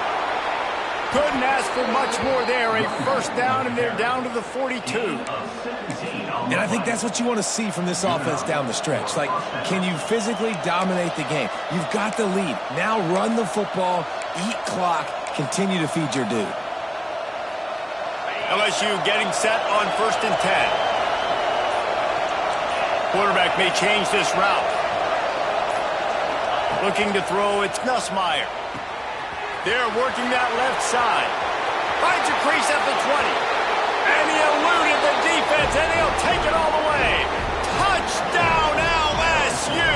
Couldn't ask for much more there. A first down, and they're down to the 42. And I think that's what you want to see from this offense down the stretch. Like, can you physically dominate the game? You've got the lead. Now run the football, eat clock, continue to feed your dude. LSU getting set on 1st and 10. Quarterback may change this route. Looking to throw, it's Nussmeier. They're working that left side. Finds a crease at the 20. And he eluded the defense, and he'll take it all the way. Touchdown, LSU!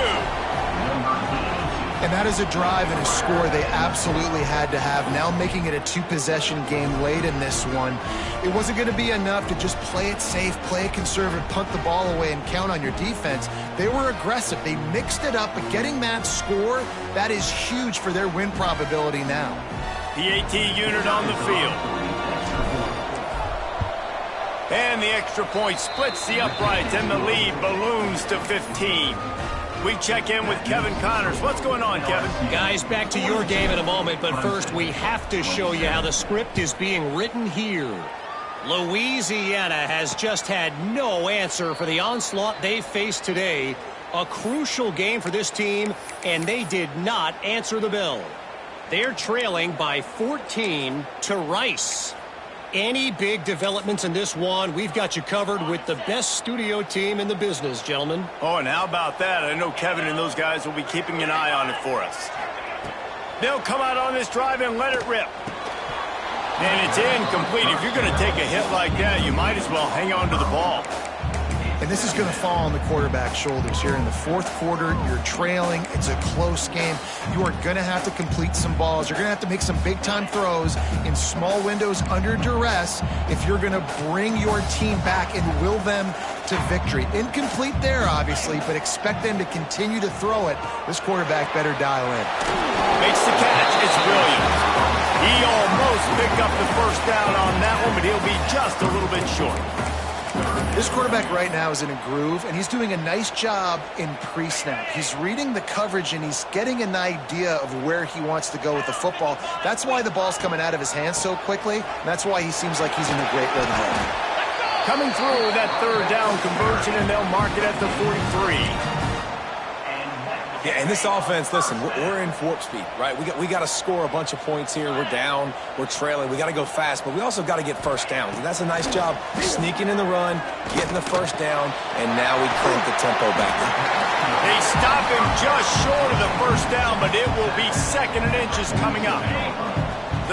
And that is a drive and a score they absolutely had to have. Now making it a 2-possession game late in this one. It wasn't going to be enough to just play it safe, play it conservative, punt the ball away, and count on your defense. They were aggressive. They mixed it up, but getting that score, that is huge for their win probability now. PAT unit on the field. And the extra point splits the uprights, and the lead balloons to 15. We check in with Kevin Connors. What's going on, Kevin? Guys, back to your game in a moment, but first we have to show you how the script is being written here. Louisiana has just had no answer for the onslaught they faced today. A crucial game for this team, and they did not answer the bell. They're trailing by 14 to Rice. Any big developments in this one, we've got you covered with the best studio team in the business, gentlemen. Oh, and how about that? I know Kevin and those guys will be keeping an eye on it for us. They'll come out on this drive and let it rip. And it's incomplete. If you're going to take a hit like that, you might as well hang on to the ball. And this is going to fall on the quarterback's shoulders here in the fourth quarter. You're trailing. It's a close game. You are going to have to complete some balls. You're going to have to make some big-time throws in small windows under duress if you're going to bring your team back and will them to victory. Incomplete there, obviously, but expect them to continue to throw it. This quarterback better dial in. Makes the catch. It's Williams. He almost picked up the first down on that one, but he'll be just a little bit short. This quarterback right now is in a groove, and he's doing a nice job in pre-snap. He's reading the coverage, and he's getting an idea of where he wants to go with the football. That's why the ball's coming out of his hands so quickly, and that's why he seems like he's in a great rhythm. Coming through that third down conversion, and they'll mark it at the 43. Yeah, and this offense, listen, we're in warp speed, right? We got to score a bunch of points here. We're down, we're trailing. We got to go fast, but we also got to get first downs. And that's a nice job sneaking in the run, getting the first down, and now we crank the tempo back up. They stop him just short of the first down, but it will be 2nd and inches coming up.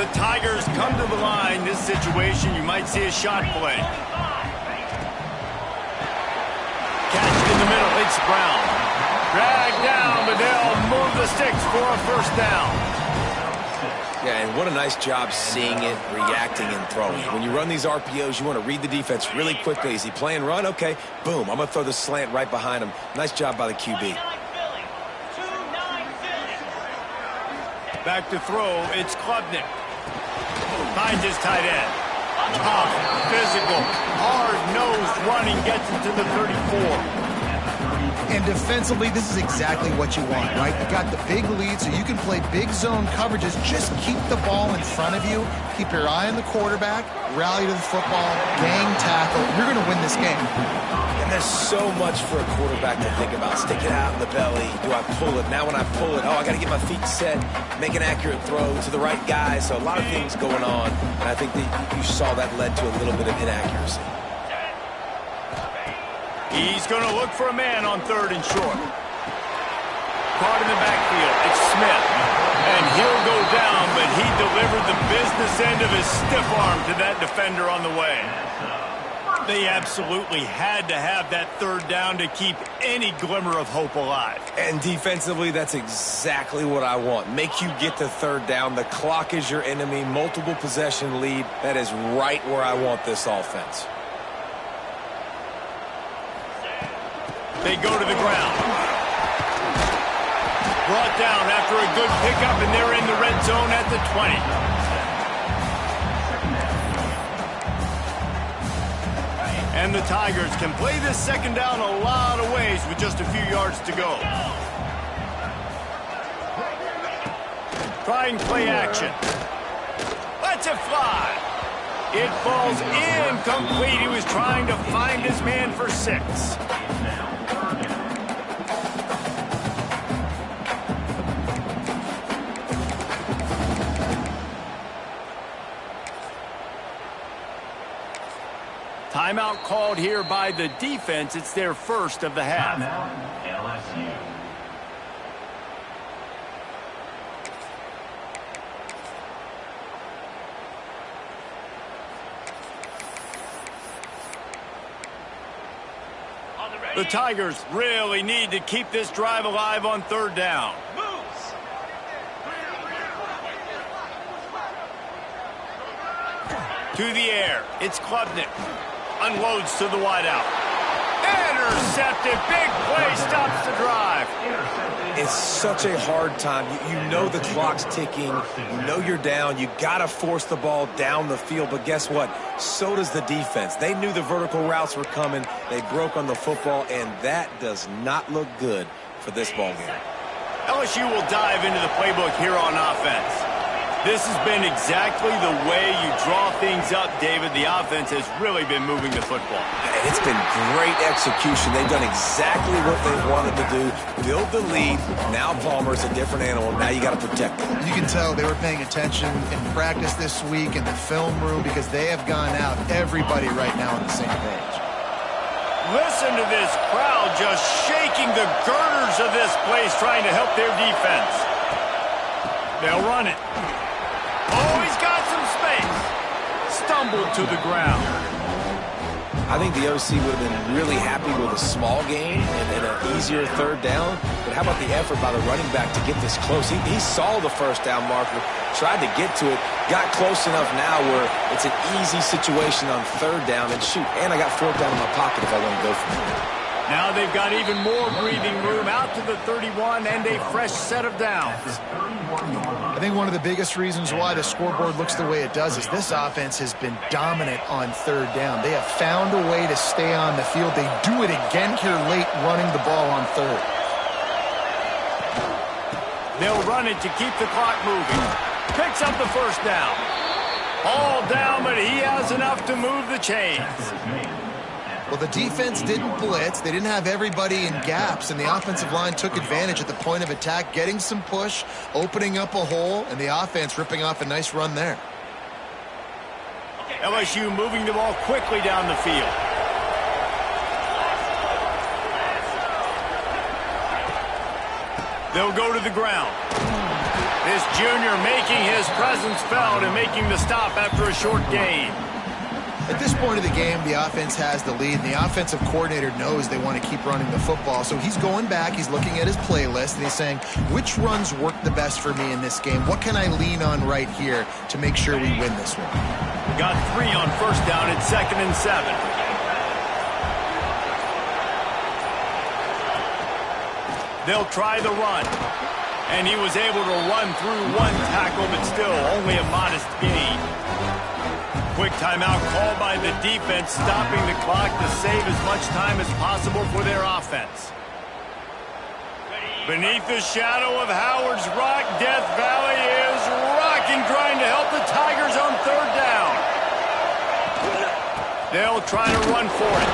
The Tigers come to the line. This situation, you might see a shot play. Catch in the middle. It's Brown. Drag down, but they'll move the sticks for a first down. Yeah, and what a nice job seeing it, reacting, and throwing. When you run these RPOs, you want to read the defense really quickly. Is he playing run? Okay, boom. I'm going to throw the slant right behind him. Nice job by the QB. Back to throw, it's Klubnik. Finds his tight end. Tough, physical, hard-nosed running, gets into the 34. And defensively, this is exactly what you want, right? You got the big lead, so you can play big zone coverages. Just keep the ball in front of you. Keep your eye on the quarterback. Rally to the football. Gang tackle. You're going to win this game. And there's so much for a quarterback to think about. Stick it out in the belly. Do I pull it? Now when I pull it, oh, I got to get my feet set, make an accurate throw to the right guy. So a lot of things going on, and I think that you saw that led to a little bit of inaccuracy. He's going to look for a man on 3rd and short. Caught in the backfield. It's Smith. And he'll go down, but he delivered the business end of his stiff arm to that defender on the way. They absolutely had to have that 3rd down to keep any glimmer of hope alive. And defensively, that's exactly what I want. Make you get the 3rd down. The clock is your enemy. Multiple possession lead. That is right where I want this offense. They go to the ground. Brought down after a good pickup, and they're in the red zone at the 20. And the Tigers can play this 2nd down a lot of ways with just a few yards to go. Try and play action. Lets it fly. It falls incomplete. He was trying to find his man for 6. Timeout called here by the defense. It's their first of the half. LSU. The Tigers really need to keep this drive alive on 3rd down. To the air. It's Klubnik. Unloads to the wideout. Intercepted. Big play stops the drive. It's such a hard time. You know the clock's ticking. You know you're down. You got to force the ball down the field. But guess what? So does the defense. They knew the vertical routes were coming. They broke on the football, and that does not look good for this ball game. LSU will dive into the playbook here on offense. This has been exactly the way you draw things up, David. The offense has really been moving the football. And it's been great execution. They've done exactly what they wanted to do. Build the lead. Now Palmer's a different animal. Now you got to protect him. You can tell they were paying attention in practice this week in the film room because they have gone out, everybody right now on the same page. Listen to this crowd just shaking the girders of this place trying to help their defense. They'll run it. Oh, he's got some space. Stumbled to the ground. I think the OC would have been really happy with a small gain and an easier third down. But how about the effort by the running back to get this close? He saw the first down marker, tried to get to it, got close enough now where it's an easy situation on third down. And shoot, and I got fourth down in my pocket if I want to go for it. Now they've got even more breathing room out to the 31 and a fresh set of downs. I think one of the biggest reasons why the scoreboard looks the way it does is this offense has been dominant on third down. They have found a way to stay on the field. They do it again here late, running the ball on third. They'll run it to keep the clock moving. Picks up the first down. All down, but he has enough to move the chains. Well, the defense didn't blitz. They didn't have everybody in gaps, and the offensive line took advantage at the point of attack, getting some push, opening up a hole, and the offense ripping off a nice run there. LSU moving the ball quickly down the field. They'll go to the ground. This junior making his presence felt and making the stop after a short gain. At this point of the game, the offense has the lead, and the offensive coordinator knows they want to keep running the football. So he's going back, he's looking at his playlist, and he's saying, which runs work the best for me in this game? What can I lean on right here to make sure we win this one? Got 3 on first down at 2nd and 7. They'll try the run. And he was able to run through one tackle, but still only a modest gain. Quick timeout called by the defense, stopping the clock to save as much time as possible for their offense. Beneath the shadow of Howard's Rock, Death Valley is rocking, trying to help the Tigers on third down. They'll try to run for it.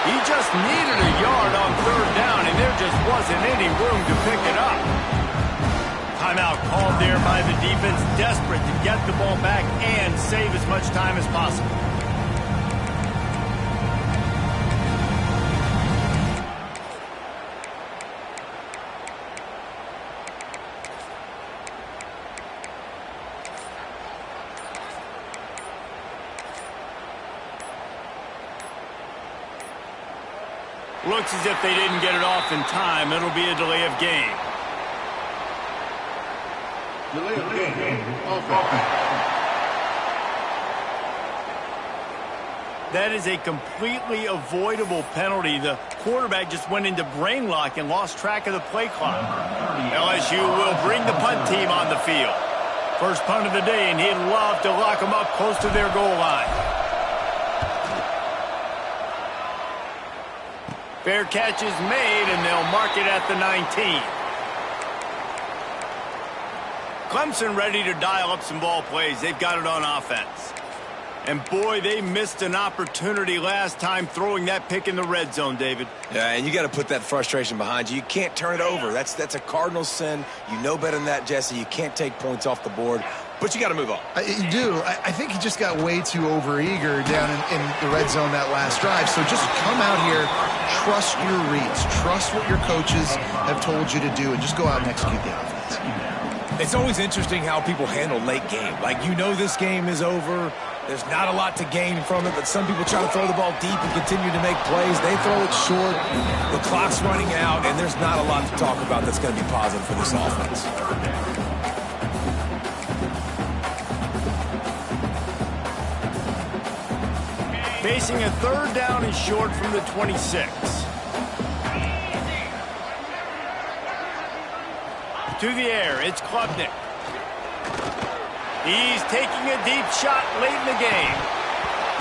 He just needed a yard on third down, and there just wasn't any room to pick it up. Timeout called there by the defense, desperate to get the ball back and save as much time as possible. Looks as if they didn't get it off in time. It'll be a delay of game. That is a completely avoidable penalty. The quarterback just went into brain lock and lost track of the play clock. LSU will bring the punt team on the field. First punt of the day, and he'd love to lock them up close to their goal line. Fair catch is made, and they'll mark it at the 19. Clemson ready to dial up some ball plays. They've got it on offense. And boy, they missed an opportunity last time throwing that pick in the red zone, David. Yeah, and you got to put that frustration behind you. You can't turn it over. That's a cardinal sin. You know better than that, Jesse. You can't take points off the board. But you got to move on. You do. I think he just got way too overeager down in the red zone that last drive. So just come out here, trust your reads, trust what your coaches have told you to do, and just go out and execute the offense. It's always interesting how people handle late game. Like, you know this game is over. There's not a lot to gain from it, but some people try to throw the ball deep and continue to make plays. They throw it short. The clock's running out, and there's not a lot to talk about that's going to be positive for this offense. Facing a third down and short from the 26. To the air, it's Klubnik. He's taking a deep shot late in the game.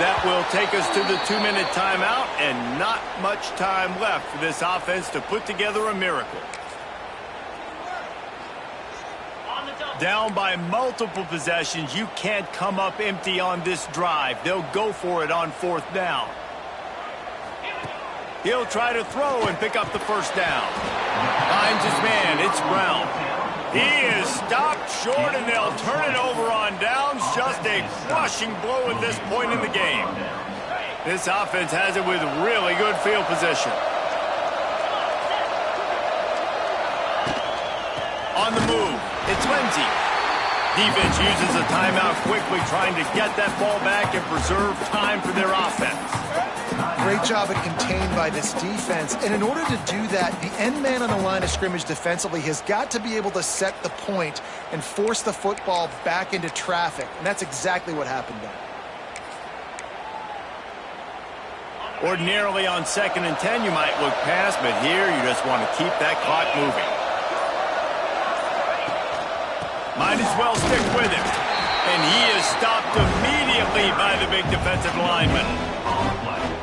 That will take us to the 2-minute timeout, and not much time left for this offense to put together a miracle. Down by multiple possessions, you can't come up empty on this drive. They'll go for it on 4th down. He'll try to throw and pick up the first down. Finds his man. It's Brown. He is stopped short, and they'll turn it over on downs. Just a crushing blow at this point in the game. This offense has it with really good field position. On the move, it's Lindsey. Defense uses a timeout quickly, trying to get that ball back and preserve time for their offense. Great job at contained by this defense. And in order to do that, the end man on the line of scrimmage defensively has got to be able to set the point and force the football back into traffic. And that's exactly what happened there. Ordinarily on 2nd and 10, you might look past, but here you just want to keep that clock moving. Might as well stick with him. And he is stopped immediately by the big defensive lineman.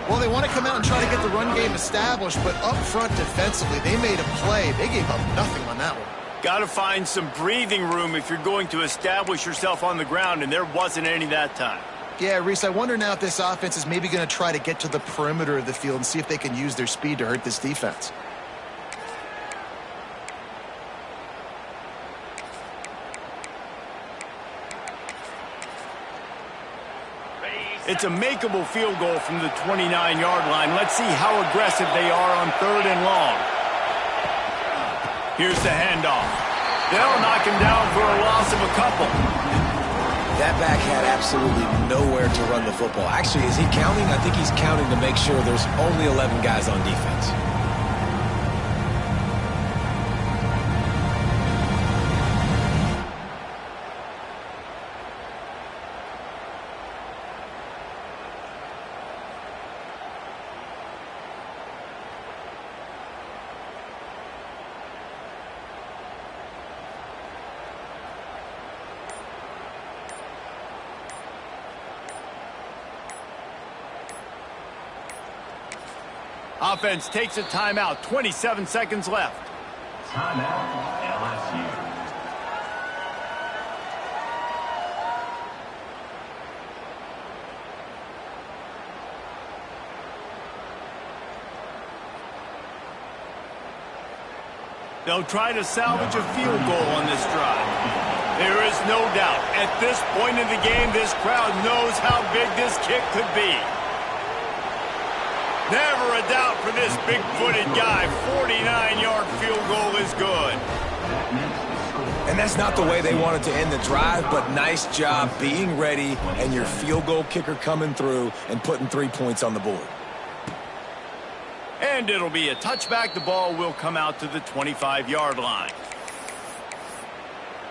Well, they want to come out and try to get the run game established, but up front defensively, they made a play. They gave up nothing on that one. Got to find some breathing room if you're going to establish yourself on the ground, and there wasn't any that time. Yeah, Reese, I wonder now if this offense is maybe going to try to get to the perimeter of the field and see if they can use their speed to hurt this defense. It's a makeable field goal from the 29-yard line. Let's see how aggressive they are on 3rd and long. Here's the handoff. They'll knock him down for a loss of a couple. That back had absolutely nowhere to run the football. Actually, is he counting? I think he's counting to make sure there's only 11 guys on defense. Offense takes a timeout. 27 seconds left. Timeout, LSU. They'll try to salvage a field goal on this drive. There is no doubt. At this point in the game, this crowd knows how big this kick could be. Never a doubt for this big-footed guy. 49-yard field goal is good. And that's not the way they wanted to end the drive, but nice job being ready and your field goal kicker coming through and putting 3 points on the board. And it'll be a touchback. The ball will come out to the 25-yard line.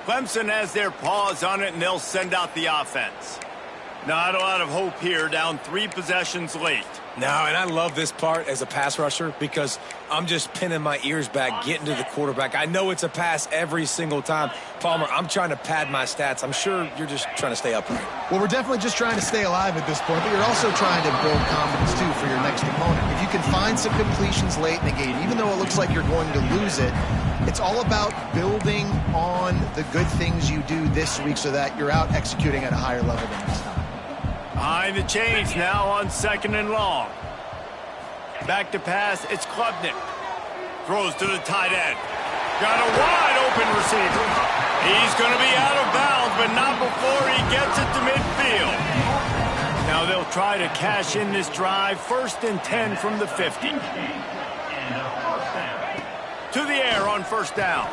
Clemson has their paws on it, and they'll send out the offense. Not a lot of hope here, down 3 possessions late. No, and I love this part as a pass rusher because I'm just pinning my ears back, getting to the quarterback. I know it's a pass every single time. Palmer, I'm trying to pad my stats. I'm sure you're just trying to stay upright. Well, we're definitely just trying to stay alive at this point, but you're also trying to build confidence, too, for your next opponent. If you can find some completions late in the game, even though it looks like you're going to lose it, it's all about building on the good things you do this week so that you're out executing at a higher level than next time. Behind the chains now on 2nd and long. Back to pass, it's Klubnik. Throws to the tight end. Got a wide open receiver. He's going to be out of bounds, but not before he gets it to midfield. Now they'll try to cash in this drive. 1st and 10 from the 50. To the air on 1st down.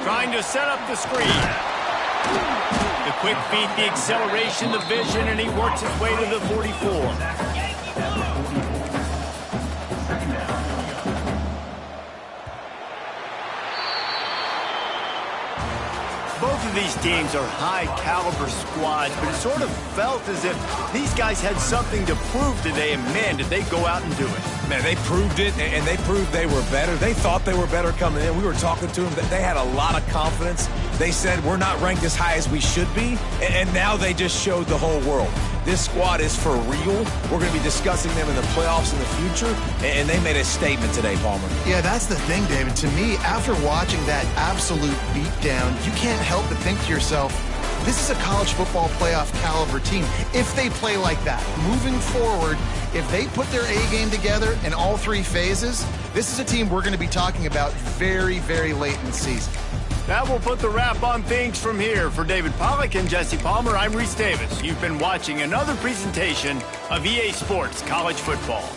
Trying to set up the screen. The quick feet, the acceleration, the vision, and he works his way to the 44. Both of these teams are high-caliber squads, but it sort of felt as if these guys had something to prove today, and man, did they go out and do it. Man, they proved it, and they proved they were better. They thought they were better coming in. We were talking to them. They had a lot of confidence. They said, we're not ranked as high as we should be, And now they just showed the whole world. This squad is for real. We're going to be discussing them in the playoffs in the future, and they made a statement today, Palmer. Yeah, that's the thing, David. To me, after watching that absolute beatdown, you can't help but think to yourself, this is a college football playoff caliber team. If they play like that, moving forward, if they put their A game together in all three phases, this is a team we're going to be talking about very, very late in the season. That will put the wrap on things from here. For David Pollack and Jesse Palmer, I'm Reese Davis. You've been watching another presentation of EA Sports College Football.